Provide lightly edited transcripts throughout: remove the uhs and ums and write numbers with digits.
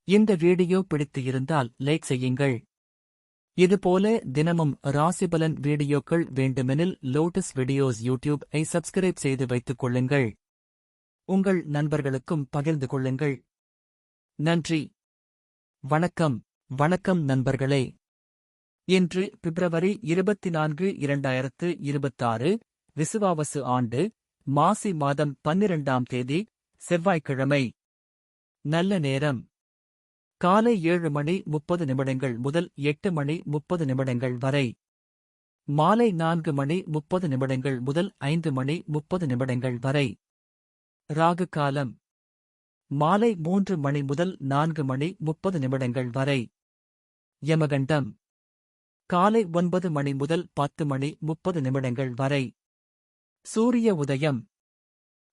இந்த வீடியோ பிடித்து இருந்தால் லைக் செய்யுங்கள். இதுபோல தினமும் ராசிபலன் வீடியோக்கள் வேண்டுமெனில் லோட்டஸ் வீடியோஸ் யூடியூப்-ஐ சப்ஸ்கிரைப் செய்து வைத்துக் கொள்ளுங்கள். உங்கள் நண்பர்களுக்கும் பகிர்ந்து கொள்ளுங்கள். நன்றி. வணக்கம். வணக்கம் நண்பர்களே. இன்று பிப்ரவரி 24, 2026 விசுவாவசு ஆண்டு மாசி மாதம் 12ஆம் தேதி செவ்வாய்க்கிழமை. நல்ல நேரம் காலை 7:30 முதல் 8:30 வரை. மாலை 4:30 முதல் 5:30 வரை. ராகு காலம் மாலை 3 முதல் 4:30 வரை. யமகண்டம் காலை 9 முதல் 10:30 வரை. சூரிய உதயம்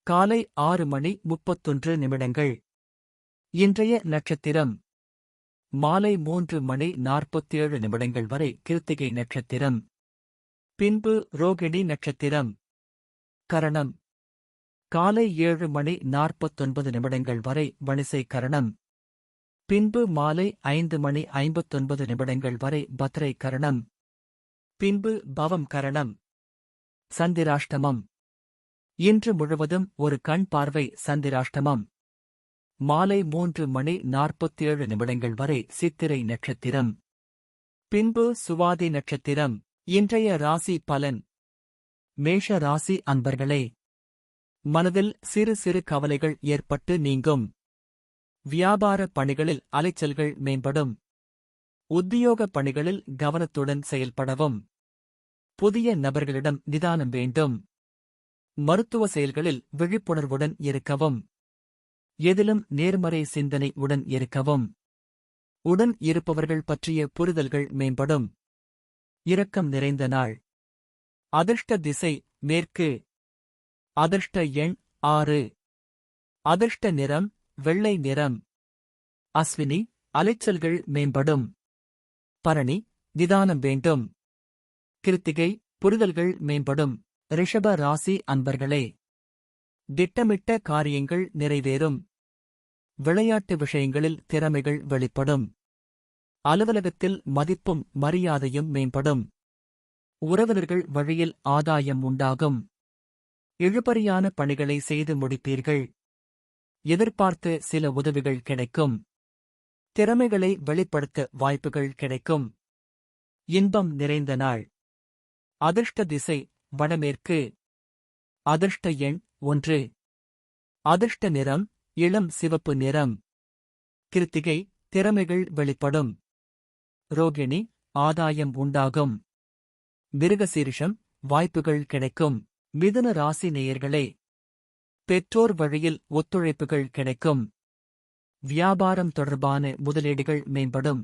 காலை 6:31. இன்றைய நட்சத்திரம் மாலை 3:47 வரை கிருத்திகை நட்சத்திரம். பின்பு ரோகிணி நட்சத்திரம். கரணம் காலை 7:49 வரை வணிசை கரணம். பின்பு மாலை 5:59 வரை பத்ரை கரணம். பின்பு பவம் கரணம். சந்திராஷ்டமம் இன்று முழுவதும் ஒரு கண் பார்வை சந்திராஷ்டமம். மாலை 3:47 வரை சித்திரை நட்சத்திரம். பின்பு சுவாதி நட்சத்திரம். இன்றைய ராசி பலன். மேஷ ராசி அன்பர்களே, மனதில் சிறு சிறு கவலைகள் ஏற்பட்டு நீங்கும். வியாபார பணிகளில் அலைச்சல்கள் மேம்படும். உத்தியோக பணிகளில் கவனத்துடன் செயல்படவும். புதிய நபர்களிடம் நிதானம் வேண்டும். மருத்துவ செயல்களில் விழிப்புணர்வுடன் இருக்கவும். எதிலும் நேர்மறை சிந்தனை உடன் இருக்கவும். உடன் இருப்பவர்கள் பற்றிய புரிதல்கள் மேம்படும். இரக்கம் நிறைந்த நாள். அதிர்ஷ்ட திசை மேற்கு. அதிர்ஷ்ட எண் 6. அதிர்ஷ்ட நிறம் வெள்ளை நிறம். அஸ்வினி அலைச்சல்கள் மேம்படும். பரணி நிதானம் வேண்டும். கிருத்திகை புரிதல்கள் மேம்படும். ரிஷப ராசி அன்பர்களே, திட்டமிட்ட காரியங்கள் நிறைவேறும். விளையாட்டு விஷயங்களில் திறமைகள் வெளிப்படும். அலுவலகத்தில் மதிப்பும் மரியாதையும் மேம்படும். உறவினர்கள் வழியில் ஆதாயம் உண்டாகும். இழுபறியான பணிகளை செய்து முடிப்பீர்கள். எதிர்பார்த்த சில உதவிகள் கிடைக்கும். திறமைகளை வெளிப்படுத்த வாய்ப்புகள் கிடைக்கும். இன்பம் நிறைந்த நாள். அதிர்ஷ்ட திசை வடமேற்கு. அதிர்ஷ்ட எண் 1. அதிர்ஷ்ட நிறம் இளம் சிவப்பு நிறம். கிருத்திகை திறமைகள் வெளிப்படும். ரோகிணி ஆதாயம் உண்டாகும். மிருகசீரிஷம் வாய்ப்புகள் கிடைக்கும். மிதுன ராசி நேயர்களே, பெற்றோர் வழியில் ஒத்துழைப்புகள் கிடைக்கும். வியாபாரம் தொடர்பான முதலீடுகள் மேம்படும்.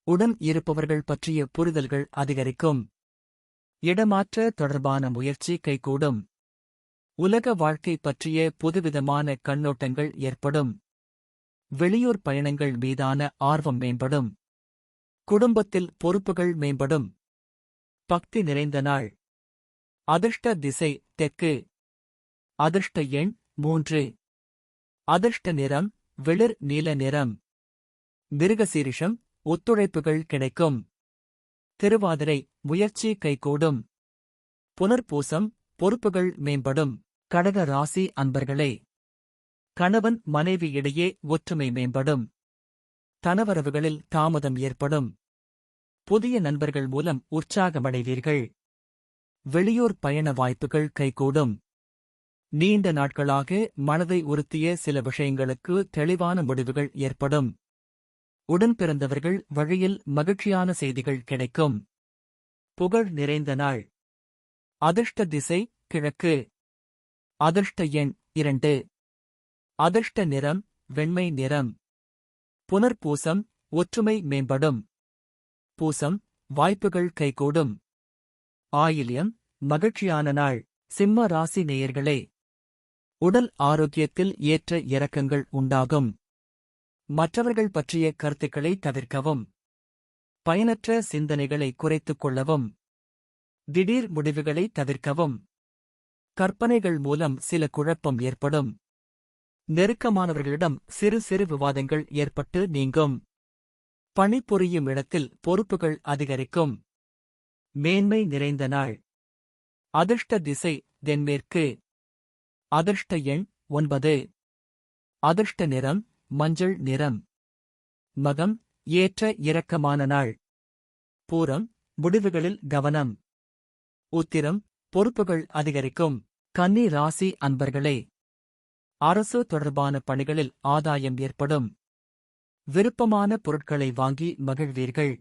உடன் இருப்பவர்கள் பற்றிய புரிதல்கள் அதிகரிக்கும். இடமாற்ற தொடர்பான முயற்சி கைகூடும். உலக வாழ்க்கை பற்றிய புதுவிதமான கண்ணோட்டங்கள் ஏற்படும். வெளியூர் பயணங்கள் மீதான ஆர்வம் மேம்படும். குடும்பத்தில் பொறுப்புகள் மேம்படும். பக்தி நிறைந்த நாள். அதிர்ஷ்ட திசை தெற்கு. அதிர்ஷ்ட எண் 3. அதிர்ஷ்ட நிறம் வெளிர் நீல நிறம். மிருகசீரிஷம் ஒத்துழைப்புகள் கிடைக்கும். திருவாதிரை முயற்சி கைகூடும். புனர்பூசம் பொறுப்புகள் மேம்படும். கடக ராசி அன்பர்களே, கணவன் மனைவி இடையே ஒற்றுமை மேம்படும். தனவரவுகளில் தாமதம் ஏற்படும். புதிய நண்பர்கள் மூலம் உற்சாகமடைவீர்கள். வெளியூர் பயண வாய்ப்புகள் கைகூடும். நீண்ட நாட்களாக மனதை உறுத்திய சில விஷயங்களுக்கு தெளிவான முடிவுகள் ஏற்படும். உடன் பிறந்தவர்கள் வழியில் மகிழ்ச்சியான செய்திகள் கிடைக்கும். புகழ் நிறைந்த நாள். அதிர்ஷ்ட திசை கிழக்கு. அதிர்ஷ்ட எண் 2. அதிர்ஷ்ட நிறம் வெண்மை நிறம். புனர்பூசம் ஒற்றுமை மேம்படும். பூசம் வாய்ப்புகள் கைகூடும். ஆயில்யம் மகிழ்ச்சியான நாள். சிம்ம ராசி நேயர்களே, உடல் ஆரோக்கியத்தில் ஏற்ற இறக்கங்கள் உண்டாகும். மற்றவர்கள் பற்றிய கருத்துக்களை தவிர்க்கவும். பயனற்ற சிந்தனைகளை குறைத்துக் கொள்ளவும். திடீர் முடிவுகளை தவிர்க்கவும். கற்பனைகள் மூலம் சில குழப்பம் ஏற்படும். நெருக்கமானவர்களிடம் சிறு சிறு விவாதங்கள் ஏற்பட்டு நீங்கும். பணிபுரியும் இடத்தில் பொறுப்புகள் அதிகரிக்கும். மேன்மை நிறைந்த நாள். அதிர்ஷ்ட திசை தென்மேற்கு. அதிர்ஷ்ட எண் 9. அதிர்ஷ்ட நிறம் மஞ்சள் நிறம். மகம் ஏற்ற இரக்கமான நாள். பூரம் முடிவுகளில் கவனம். உத்திரம் பொறுப்புகள் அதிகரிக்கும். கன்னி ராசி அன்பர்களே, அரசு தொடர்பான பணிகளில் ஆதாயம் ஏற்படும். விருப்பமான பொருட்களை வாங்கி மகிழ்வீர்கள்.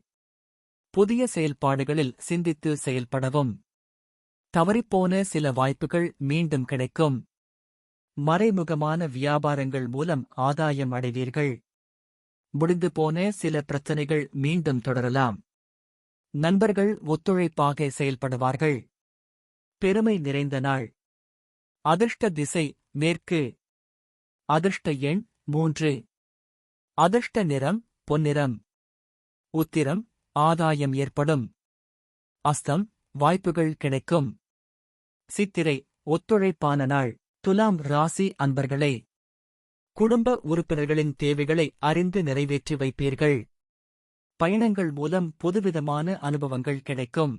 புதிய செயல்பாடுகளில் சிந்தித்து செயல்படவும். தவறிப்போன சில வாய்ப்புகள் மீண்டும் கிடைக்கும். மறைமுகமான வியாபாரங்கள் மூலம் ஆதாயம் அடைவீர்கள். முடிந்து போன சில பிரச்சனைகள் மீண்டும் தொடரலாம். நண்பர்கள் ஒத்துழைப்பாக செயல்படுவார்கள். பெருமை நிறைந்த நாள். அதிர்ஷ்ட திசை மேற்கு. அதிர்ஷ்ட எண் 3. அதிர்ஷ்ட நிறம் பொன்னிறம். உத்திரம் ஆதாயம் ஏற்படும். அஸ்தம் வாய்ப்புகள் கிடைக்கும். சித்திரை ஒத்துழைப்பான நாள். துலாம் ராசி அன்பர்களே, குடும்ப உறுப்பினர்களின் தேவைகளை அறிந்து நிறைவேற்றி வைப்பீர்கள். பயணங்கள் மூலம் புதுவிதமான அனுபவங்கள் கிடைக்கும்.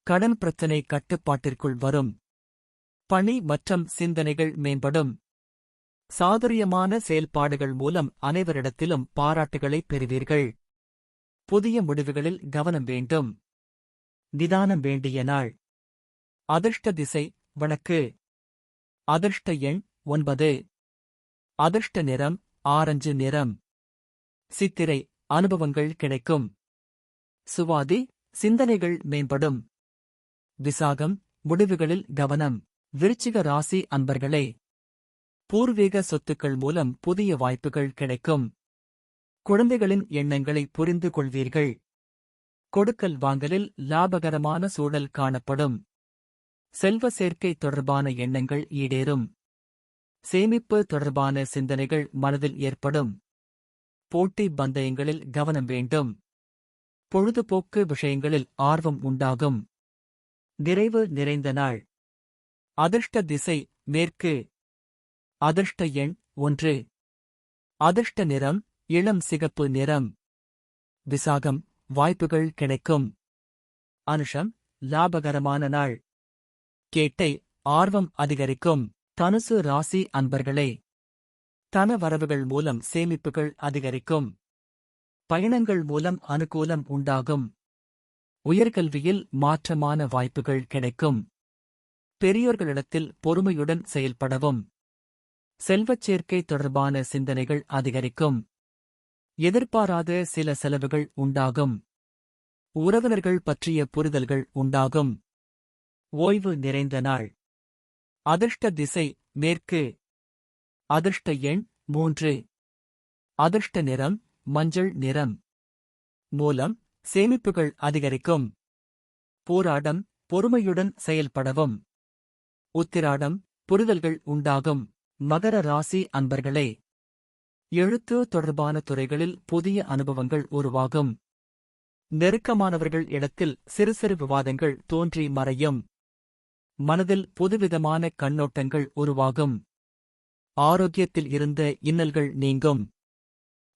கடன் பிரச்சினை கட்டுப்பாட்டிற்குள் வரும். பணி மற்றும் சிந்தனைகள் மேம்படும். சாதுரியமான செயல்பாடுகள் மூலம் அனைவரிடத்திலும் பாராட்டுகளை பெறுவீர்கள். புதிய முடிவுகளில் கவனம் வேண்டும். நிதானம் வேண்டிய நாள். அதிர்ஷ்ட திசை வடக்கு. அதிர்ஷ்ட எண் 9. அதிர்ஷ்ட நிறம் ஆரஞ்சு நிறம். சித்திரை அனுபவங்கள் கிடைக்கும். சுவாதி சிந்தனைகள் மேம்படும். விசாகம் முடிவுகளில் கவனம். விருச்சிக ராசி அன்பர்களே, பூர்வீக சொத்துக்கள் மூலம் புதிய வாய்ப்புகள் கிடைக்கும். குழந்தைகளின் எண்ணங்களை புரிந்து கொள்வீர்கள். கொடுக்கல் வாங்கலில் லாபகரமான சூழல் காணப்படும். செல்வ சேர்க்கை தொடர்பான எண்ணங்கள் ஈடேறும். சேமிப்பு தொடர்பான சிந்தனைகள் மனதில் ஏற்படும். போட்டி பந்தயங்களில் கவனம் வேண்டும். பொழுதுபோக்கு விஷயங்களில் ஆர்வம் உண்டாகும். நிறைவு நிறைந்த நாள். அதிர்ஷ்ட திசை மேற்கு. அதிர்ஷ்ட எண் 1. அதிர்ஷ்ட நிறம் இளம் சிகப்பு நிறம். விசாகம் வாய்ப்புகள் கிடைக்கும். அனுஷம் லாபகரமான நாள். கேட்டை ஆர்வம் அதிகரிக்கும். தனுசு ராசி அன்பர்களே, தன வரவுகள் மூலம் சேமிப்புகள் அதிகரிக்கும். பயணங்கள் மூலம் அனுகூலம் உண்டாகும். உயர்கல்வியில் மாற்றமான வாய்ப்புகள் கிடைக்கும். பெரியோர்களிடத்தில் பொறுமையுடன் செயல்படவும். செல்வச் சேர்க்கை தொடர்பான சிந்தனைகள் அதிகரிக்கும். எதிர்பாராத சில செலவுகள் உண்டாகும். உறவினர்கள் பற்றிய புரிதல்கள் உண்டாகும். ஓய்வு நிறைந்த நாள். அதிர்ஷ்ட திசை மேற்கு. அதிர்ஷ்ட எண் 3. அதிர்ஷ்ட நிறம் மஞ்சள் நிறம். மூலம் சேமிப்புகள் அதிகரிக்கும். போராடம் பொறுமையுடன் செயல்படவும். உத்திராடம் புரிதல்கள் உண்டாகும். மகர ராசி அன்பர்களே, எழுத்து தொடர்பான துறைகளில் புதிய அனுபவங்கள் உருவாகும். நெருக்கமானவர்கள் இடத்தில் சிறு சிறு விவாதங்கள் தோன்றி மறையும். மனதில் புதுவிதமான கண்ணோட்டங்கள் உருவாகும். ஆரோக்கியத்தில் இருந்த இன்னல்கள் நீங்கும்.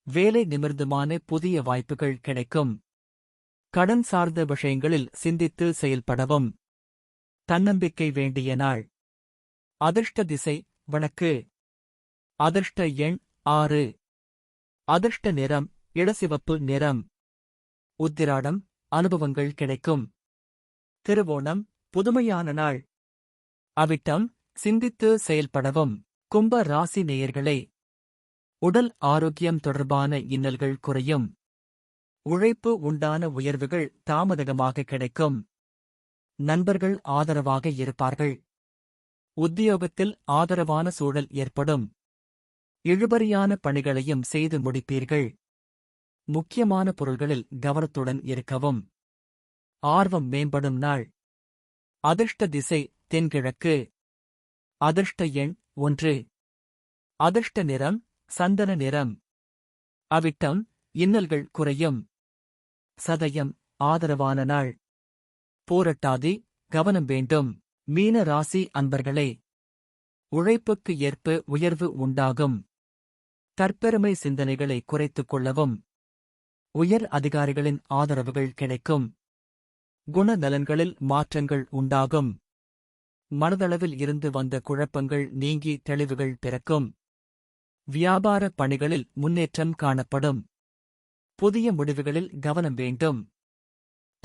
வேலை நிமிர்ந்தமான புதிய வாய்ப்புகள் கிடைக்கும். கடன் சார்ந்த விஷயங்களில் சிந்தித்து செயல்படவும். தன்னம்பிக்கை வேண்டிய நாள். அதிர்ஷ்ட திசை வடக்கு. அதிர்ஷ்ட எண் 6. அதிர்ஷ்ட நிறம் இளசிவப்பு நிறம். உத்திராடம் அனுபவங்கள் கிடைக்கும். திருவோணம் புதுமையான நாள். அவிட்டம் சிந்தித்து செயல்படவும். கும்ப ராசி நேயர்களே, உடல் ஆரோக்கியம் தொடர்பான இன்னல்கள் குறையும். உழைப்பு உண்டான உயர்வுகள் தாமதமாக கிடைக்கும். நண்பர்கள் ஆதரவாக இருப்பார்கள். உத்தியோகத்தில் ஆதரவான சூழல் ஏற்படும். இழுபறியான பணிகளையும் செய்து முடிப்பீர்கள். முக்கியமான பொருள்களில் கவனத்துடன் இருக்கவும். ஆர்வம் மேம்படும் நாள். அதிர்ஷ்ட திசை தென்கிழக்கு. அதிர்ஷ்ட எண் 1. அதிர்ஷ்ட நிறம் சந்தன நிறம். அவிட்டம் இன்னல்கள் குறையும். சதயம் ஆதரவான நாள். போரட்டாதி கவனம் வேண்டும். மீன ராசி அன்பர்களே, உழைப்புக்கு ஏற்ப உயர்வு உண்டாகும். தற்பெருமை சிந்தனைகளை குறைத்துக் கொள்ளவும். உயர் அதிகாரிகளின் ஆதரவுகள் கிடைக்கும். குணநலன்களில் மாற்றங்கள் உண்டாகும். மனதளவில் இருந்து வந்த குழப்பங்கள் நீங்கி தெளிவுகள் பிறக்கும். வியாபார பணிகளில் முன்னேற்றம் காணப்படும். புதிய முடிவுகளில் கவனம் வேண்டும்.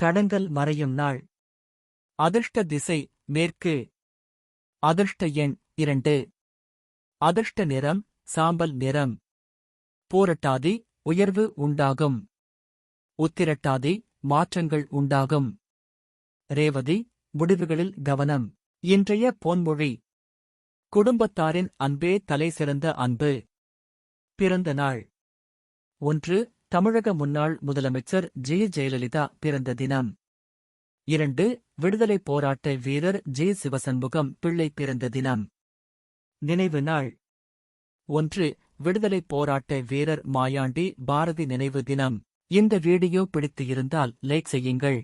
தடங்கல் மறையும் நாள். அதிர்ஷ்ட திசை மேற்கு. அதிர்ஷ்ட எண் 2. அதிர்ஷ்ட நிறம் சாம்பல் நிறம். பூரட்டாதி உயர்வு உண்டாகும். உத்திரட்டாதி மாற்றங்கள் உண்டாகும். ரேவதி முடிவுகளில் கவனம். இன்றைய பொன்மொழி. குடும்பத்தாரின் அன்பே தலைசிறந்த அன்பு. பிறந்த நாள். 1. தமிழக முன்னாள் முதலமைச்சர் ஜெ. ஜெயலலிதா பிறந்த தினம். 2. விடுதலைப் போராட்ட வீரர் ஜெ. சிவசண்முகம் பிள்ளை பிறந்த தினம். நினைவு நாள். 1. விடுதலைப் போராட்ட வீரர் மாயாண்டி பாரதி நினைவு தினம். இந்த வீடியோ பிடித்து இருந்தால் லைக் செய்யுங்கள்.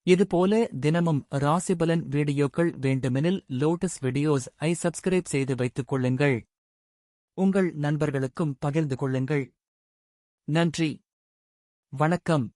இதுபோல தினமும் ராசிபலன் வீடியோக்கள் வேண்டுமெனில் லோட்டஸ் வீடியோஸ் ஐ சப்ஸ்கிரைப் செய்து வைத்துக் கொள்ளுங்கள். உங்கள் நண்பர்களுக்கும் பகிர்ந்து கொள்ளுங்கள். நன்றி. வணக்கம்.